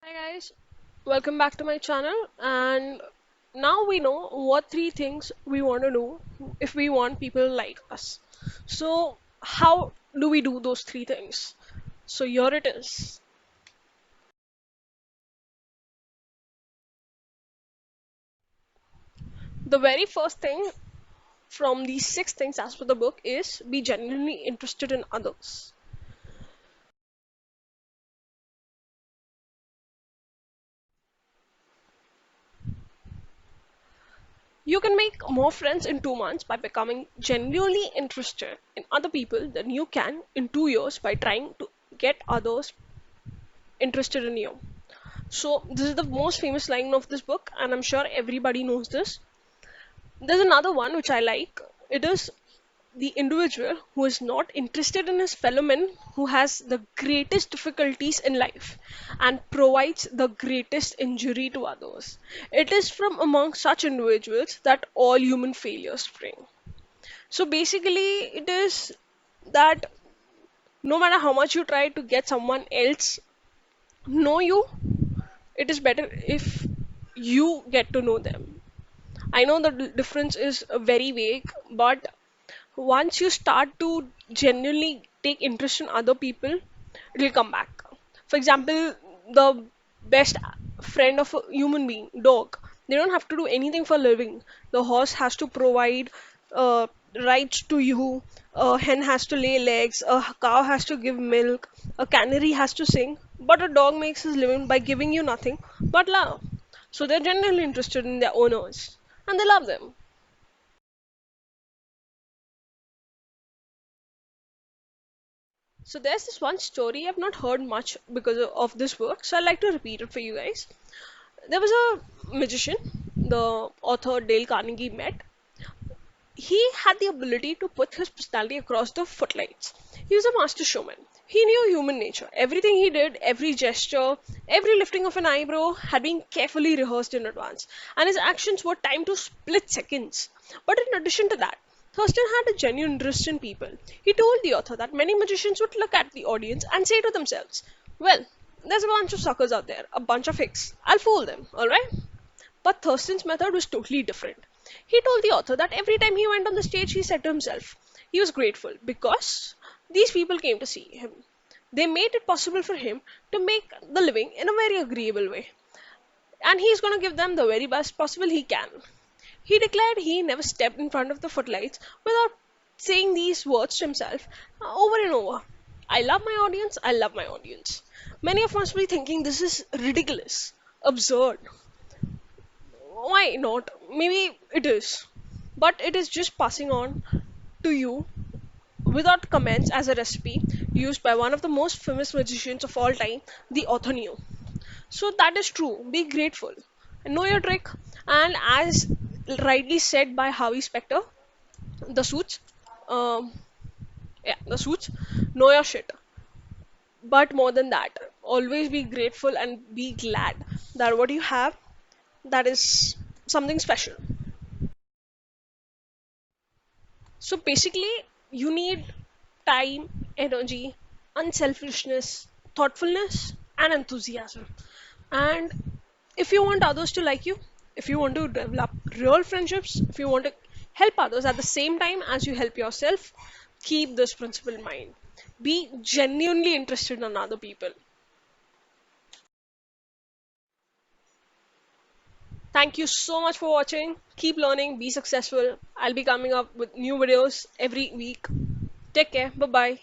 Hi guys, welcome back to my channel. And now we know what three things we want to do if we want people like us. So, how do we do those three things? So, here it is. The very first thing from these six things, as per the book, is be genuinely interested in others. You can make more friends in 2 months by becoming genuinely interested in other people than you can in 2 years by trying to get others interested in you. So, this is the most famous line of this book, and I'm sure everybody knows this. There's another one which I like. It is the individual who is not interested in his fellow men who has the greatest difficulties in life and provides the greatest injury to others. It is from among such individuals that all human failures spring. So basically, it is that no matter how much you try to get someone else know you, it is better if you get to know them. I know the difference is very vague, but once you start to genuinely take interest in other people, it will come back. For example, the best friend of a human being, dog, they don't have to do anything for living. The horse has to provide rights to you, a hen has to lay eggs, a cow has to give milk, a canary has to sing, but a dog makes his living by giving you nothing but love. So they're genuinely interested in their owners and they love them. So there's this one story I've not heard much because of this work, so I'd like to repeat it for you guys. There was a magician, the author Dale Carnegie met. He had the ability to put his personality across the footlights. He was a master showman. He knew human nature. Everything he did, every gesture, every lifting of an eyebrow had been carefully rehearsed in advance, and his actions were timed to split seconds. But in addition to that, Thurston had a genuine interest in people. He told the author that many magicians would look at the audience and say to themselves, well, there's a bunch of suckers out there, a bunch of hicks. I'll fool them, alright? But Thurston's method was totally different. He told the author that every time he went on the stage, he said to himself, he was grateful because these people came to see him. They made it possible for him to make the living in a very agreeable way. And he's going to give them the very best possible he can. He declared he never stepped in front of the footlights without saying these words to himself over and over. I love my audience, I love my audience. Many of us must be thinking this is ridiculous, absurd. Why not? Maybe it is. But it is just passing on to you without comments as a recipe used by one of the most famous magicians of all time, the author knew. So that is true. Be grateful. Know your trick. And as rightly said by Harvey Specter, the suits, um, the suits, know your shit. But more than that, always be grateful and be glad that what you have, that is something special. So basically, you need time, energy, unselfishness, thoughtfulness, and enthusiasm. And if you want others to like you, if you want to develop real friendships, if you want to help others at the same time as you help yourself, keep this principle in mind. Be genuinely interested in other people. Thank you so much for watching. Keep learning, be successful. I'll be coming up with new videos every week. Take care. Bye bye.